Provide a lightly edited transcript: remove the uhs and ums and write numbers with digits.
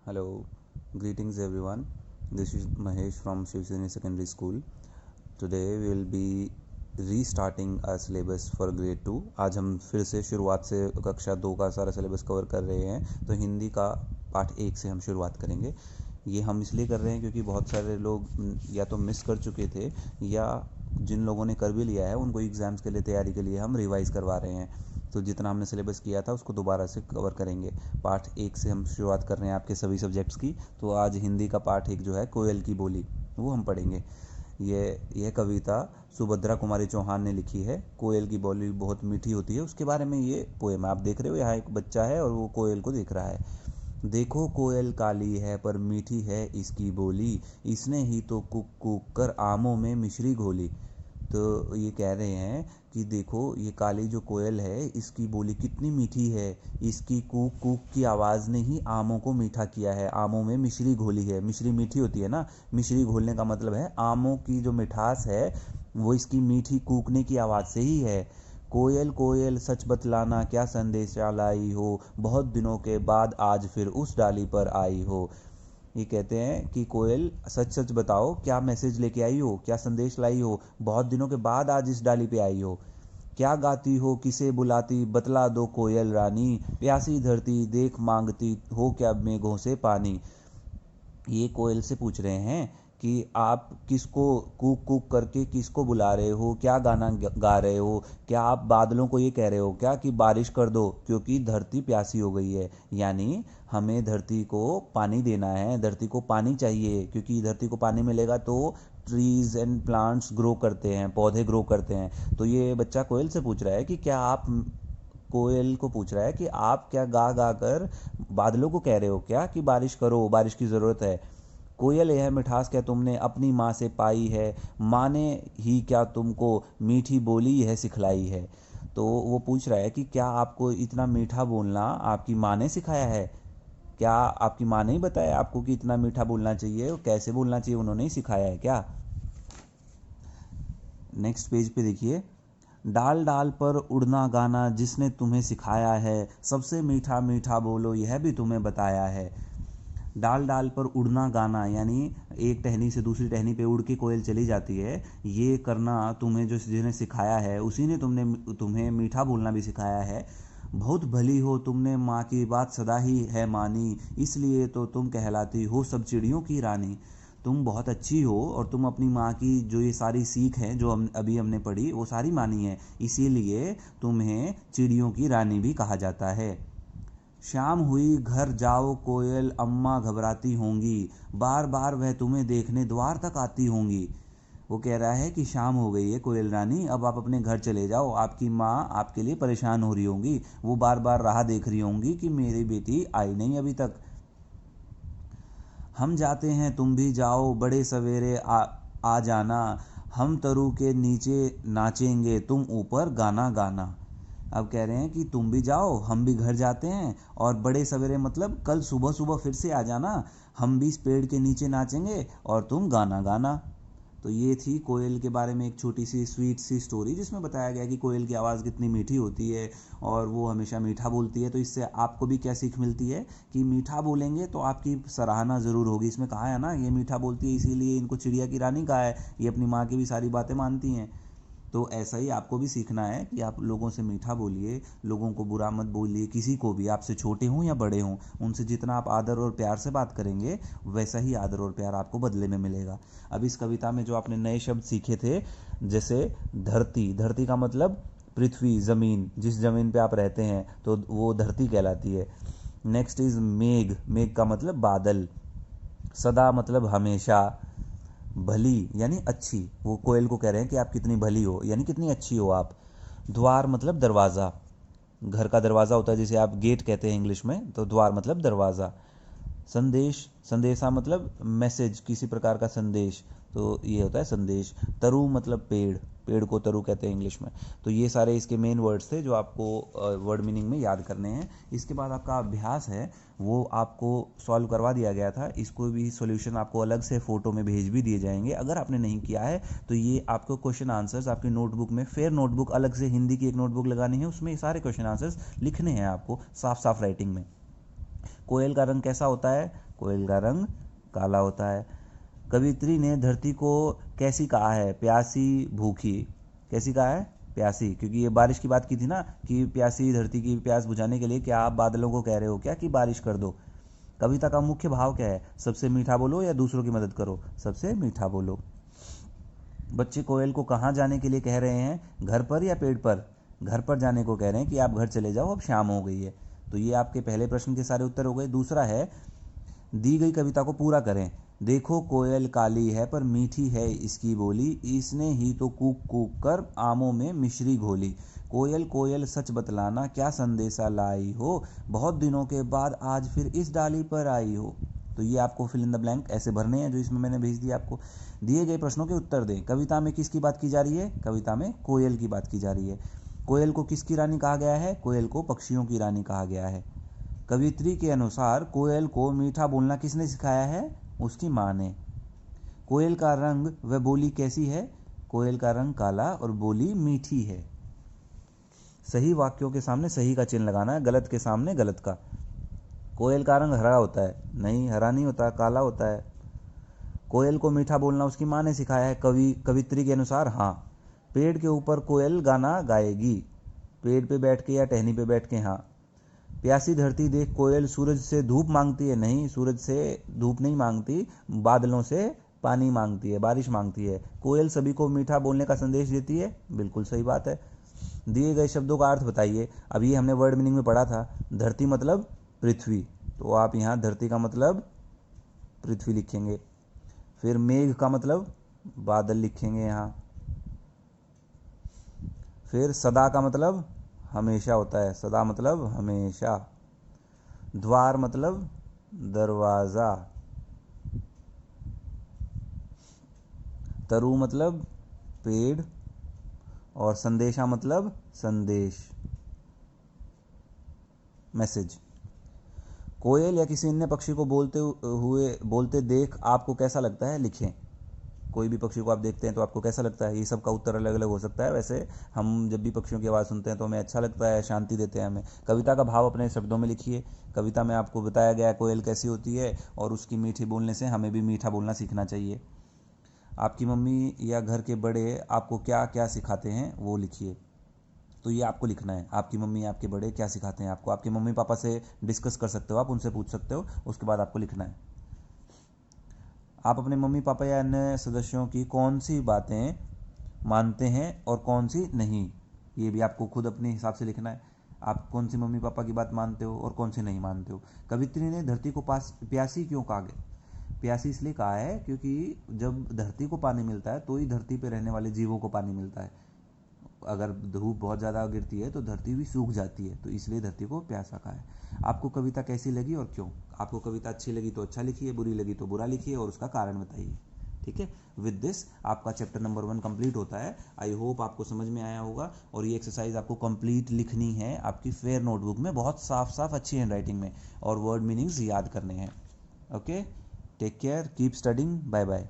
Hello, greetings everyone. This is Mahesh from Shiv Seni Secondary School. Today we will be restarting our syllabus for grade 2. आज हम फिर से शुरुआत से कक्षा 2 का सारा सिलेबस कवर कर रहे हैं। तो हिंदी का पाठ 1 से हम शुरुआत करेंगे। ये हम इसलिए कर रहे हैं क्योंकि बहुत सारे लोग या तो मिस कर चुके थे या जिन लोगों ने कर भी लिया है उनको एग्ज़ाम्स के लिए तैयारी के लिए हम रिवाइज़ करवा रहे हैं। तो जितना हमने सिलेबस किया था उसको दोबारा से कवर करेंगे। पार्ट 1 से हम शुरुआत कर रहे हैं आपके सभी सब्जेक्ट्स की। तो आज हिंदी का पार्ट 1 जो है कोयल की बोली वो हम पढ़ेंगे। यह कविता सुभद्रा कुमारी चौहान ने लिखी है। कोयल की बोली बहुत मीठी होती है, उसके बारे में ये पोएम आप देख रहे हो। यहाँ एक बच्चा है और वो कोयल को देख रहा है। देखो कोयल काली है पर मीठी है इसकी बोली, इसने ही तो कुक कुक कर आमों में मिश्री घोली। तो ये कह रहे हैं कि देखो ये काली जो कोयल है इसकी बोली कितनी मीठी है, इसकी कूक कूक की आवाज़ ने ही आमों को मीठा किया है, आमों में मिश्री घोली है। मिश्री मीठी होती है ना, मिश्री घोलने का मतलब है आमों की जो मिठास है वो इसकी मीठी कूकने की आवाज़ से ही है। कोयल कोयल सच बतलाना क्या संदेशा लाई हो, बहुत दिनों के बाद आज फिर उस डाली पर आई हो। ये कहते हैं कि कोयल सच सच बताओ क्या मैसेज लेके आई हो, क्या संदेश लाई हो, बहुत दिनों के बाद आज इस डाली पे आई हो। क्या गाती हो किसे बुलाती बतला दो कोयल रानी, प्यासी धरती देख मांगती हो क्या मेघों से पानी। ये कोयल से पूछ रहे हैं कि आप किसको कूक कूक करके किसको बुला रहे हो, क्या गाना गा रहे हो। क्या आप बादलों को ये कह रहे हो क्या कि बारिश कर दो क्योंकि धरती प्यासी हो गई है। यानी हमें धरती को पानी देना है, धरती को पानी चाहिए क्योंकि धरती को पानी मिलेगा तो ट्रीज एंड प्लांट्स ग्रो करते हैं, पौधे ग्रो करते हैं। तो ये बच्चा कोयल से पूछ रहा है कि क्या आप कोयल को पूछ रहा है कि आप क्या गा गा कर बादलों को कह रहे हो क्या कि बारिश करो, बारिश की ज़रूरत है। कोयल यह मिठास क्या तुमने अपनी माँ से पाई है, माँ ने ही क्या तुमको मीठी बोली यह सिखलाई है। तो वो पूछ रहा है कि क्या आपको इतना मीठा बोलना आपकी माँ ने सिखाया है, क्या आपकी माँ ने ही बताया आपको कि इतना मीठा बोलना चाहिए, कैसे बोलना चाहिए उन्होंने ही सिखाया है क्या। नेक्स्ट पेज पे देखिए, डाल डाल पर उड़ना गाना जिसने तुम्हें सिखाया है, सबसे मीठा मीठा बोलो यह भी तुम्हें बताया है। डाल डाल पर उड़ना गाना यानी एक टहनी से दूसरी टहनी पे उड़ के कोयल चली जाती है। ये करना तुम्हें जो जिन्हें सिखाया है उसी ने तुम्हें मीठा बोलना भी सिखाया है। बहुत भली हो तुमने माँ की बात सदा ही है मानी, इसलिए तो तुम कहलाती हो सब चिड़ियों की रानी। तुम बहुत अच्छी हो और तुम अपनी माँ की जो ये सारी सीख है जो हमने पढ़ी वो सारी मानी है, इसीलिए तुम्हें चिड़ियों की रानी भी कहा जाता है। शाम हुई घर जाओ कोयल अम्मा घबराती होंगी, बार बार वह तुम्हें देखने द्वार तक आती होंगी। वो कह रहा है कि शाम हो गई है कोयल रानी, अब आप अपने घर चले जाओ, आपकी माँ आपके लिए परेशान हो रही होंगी, वो बार बार राह देख रही होंगी कि मेरी बेटी आई नहीं अभी तक। हम जाते हैं तुम भी जाओ बड़े सवेरे आ जाना, हम तरु के नीचे नाचेंगे तुम ऊपर गाना गाना। अब कह रहे हैं कि तुम भी जाओ हम भी घर जाते हैं और बड़े सवेरे मतलब कल सुबह सुबह फिर से आ जाना, हम भी इस पेड़ के नीचे नाचेंगे और तुम गाना गाना। तो ये थी कोयल के बारे में एक छोटी सी स्वीट सी स्टोरी जिसमें बताया गया कि कोयल की आवाज़ कितनी मीठी होती है और वो हमेशा मीठा बोलती है। तो इससे आपको भी क्या सीख मिलती है कि मीठा बोलेंगे तो आपकी सराहना ज़रूर होगी। इसमें कहा है ना ये मीठा बोलती है इसीलिए इनको चिड़िया की रानी कहा है, ये अपनी माँ की भी सारी बातें मानती हैं। तो ऐसा ही आपको भी सीखना है कि आप लोगों से मीठा बोलिए, लोगों को बुरा मत बोलिए, किसी को भी, आपसे छोटे हों या बड़े हों, उनसे जितना आप आदर और प्यार से बात करेंगे वैसा ही आदर और प्यार आपको बदले में मिलेगा। अब इस कविता में जो आपने नए शब्द सीखे थे, जैसे धरती, धरती का मतलब पृथ्वी, ज़मीन, जिस ज़मीन पे आप रहते हैं तो वो धरती कहलाती है। नेक्स्ट इज़ मेघ, मेघ का मतलब बादल। सदा मतलब हमेशा। भली यानी अच्छी, वो कोयल को कह रहे हैं कि आप कितनी भली हो यानी कितनी अच्छी हो आप। द्वार मतलब दरवाज़ा, घर का दरवाज़ा होता है जिसे आप गेट कहते हैं इंग्लिश में, तो द्वार मतलब दरवाज़ा। संदेश, संदेशा मतलब मैसेज, किसी प्रकार का संदेश, तो ये होता है संदेश। तरु मतलब पेड़, पेड़ को तरु कहते हैं इंग्लिश में। तो ये सारे इसके मेन वर्ड्स थे जो आपको वर्ड मीनिंग में याद करने हैं। इसके बाद आपका अभ्यास है वो आपको सॉल्व करवा दिया गया था, इसको भी सॉल्यूशन आपको अलग से फ़ोटो में भेज भी दिए जाएंगे। अगर आपने नहीं किया है तो ये आपको क्वेश्चन आंसर्स आपकी नोटबुक में, फिर नोटबुक अलग से हिंदी की एक नोटबुक लगानी है, उसमें ये सारे क्वेश्चन आंसर्स लिखने हैं आपको साफ साफ राइटिंग में। कोयल का रंग कैसा होता है, कोयल का रंग काला होता है। कवित्री ने धरती को कैसी कहा है? प्यासी, भूखी। कैसी कहा है? प्यासी, क्योंकि ये बारिश की बात की थी ना कि प्यासी धरती की प्यास बुझाने के लिए क्या आप बादलों को कह रहे हो क्या कि बारिश कर दो। कविता का मुख्य भाव क्या है? सबसे मीठा बोलो या दूसरों की मदद करो? सबसे मीठा बोलो। बच्चे कोयल को कहाँ जाने के लिए कह रहे हैं? घर पर या पेड़ पर? घर पर जाने को कह रहे हैं कि आप घर चले जाओ, अब शाम हो गई है। तो ये आपके पहले प्रश्न के सारे उत्तर हो गए। दूसरा है, दी गई कविता को पूरा करें। देखो कोयल काली है पर मीठी है इसकी बोली, इसने ही तो कूक कूक कर आमों में मिश्री घोली। कोयल कोयल सच बतलाना क्या संदेशा लाई हो, बहुत दिनों के बाद आज फिर इस डाली पर आई हो। तो ये आपको फिल इन द ब्लैंक ऐसे भरने हैं जो इसमें मैंने भेज दिया आपको। दिए गए प्रश्नों के उत्तर दें। कविता में किसकी बात की जा रही है? कविता में कोयल की बात की जा रही है। कोयल को किसकी रानी कहा गया है? कोयल को पक्षियों की रानी कहा गया है। कवित्री के अनुसार कोयल को मीठा बोलना किसने सिखाया है? उसकी माँ ने। कोयल का रंग व बोली कैसी है? कोयल का रंग काला और बोली मीठी है। सही वाक्यों के सामने सही का चिन्ह लगाना है, गलत के सामने गलत का। कोयल का रंग हरा होता है? नहीं, हरा नहीं होता, काला होता है। कोयल को मीठा बोलना उसकी माँ ने सिखाया है। कवित्री के अनुसार हाँ। पेड़ के ऊपर कोयल गाना गाएगी? पेड़ पे बैठ के या टहनी पे बैठ के? हाँ। प्यासी धरती देख कोयल सूरज से धूप मांगती है? नहीं, सूरज से धूप नहीं मांगती, बादलों से पानी मांगती है, बारिश मांगती है। कोयल सभी को मीठा बोलने का संदेश देती है? बिल्कुल सही बात है। दिए गए शब्दों का अर्थ बताइए। अब ये हमने वर्ड मीनिंग में पढ़ा था। धरती मतलब पृथ्वी, तो आप यहाँ धरती का मतलब पृथ्वी लिखेंगे। फिर मेघ का मतलब बादल लिखेंगे यहाँ। फिर सदा का मतलब हमेशा होता है, सदा मतलब हमेशा। द्वार मतलब दरवाज़ा। तरु मतलब पेड़, और संदेशा मतलब संदेश, मैसेज। कोयल या किसी अन्य पक्षी को बोलते देख आपको कैसा लगता है? लिखें। कोई भी पक्षी को आप देखते हैं तो आपको कैसा लगता है? ये सब का उत्तर अलग अलग हो सकता है। वैसे हम जब भी पक्षियों की आवाज़ सुनते हैं तो हमें अच्छा लगता है, शांति देते हैं हमें। कविता का भाव अपने शब्दों में लिखिए। कविता में आपको बताया गया है कोयल कैसी होती है और उसकी मीठी बोलने से हमें भी मीठा बोलना सीखना चाहिए। आपकी मम्मी या घर के बड़े आपको क्या क्या सिखाते हैं वो लिखिए। तो ये आपको लिखना है, आपकी मम्मी आपके बड़े क्या सिखाते हैं आपको। आपके मम्मी पापा से डिस्कस कर सकते हो, आप उनसे पूछ सकते हो, उसके बाद आपको लिखना है। आप अपने मम्मी पापा या अन्य सदस्यों की कौन सी बातें मानते हैं और कौन सी नहीं, ये भी आपको खुद अपने हिसाब से लिखना है। आप कौन सी मम्मी पापा की बात मानते हो और कौन सी नहीं मानते हो। कवित्री ने धरती को प्यासी क्यों कहा गया? प्यासी इसलिए कहा है क्योंकि जब धरती को पानी मिलता है तो ही धरती पर रहने वाले जीवों को पानी मिलता है। अगर धूप बहुत ज़्यादा गिरती है तो धरती भी सूख जाती है, तो इसलिए धरती को प्यासा कहा है। आपको कविता कैसी लगी और क्यों? आपको कविता अच्छी लगी तो अच्छा लिखिए, बुरी लगी तो बुरा लिखिए और उसका कारण बताइए। ठीक है, विद दिस आपका चैप्टर नंबर 1 कंप्लीट होता है। आई होप आपको समझ में आया होगा। और ये एक्सरसाइज आपको कंप्लीट लिखनी है आपकी फेयर नोटबुक में, बहुत साफ साफ अच्छी हैंडराइटिंग में, और वर्ड मीनिंग्स याद करने हैं। Okay, take care, keep studying, bye bye.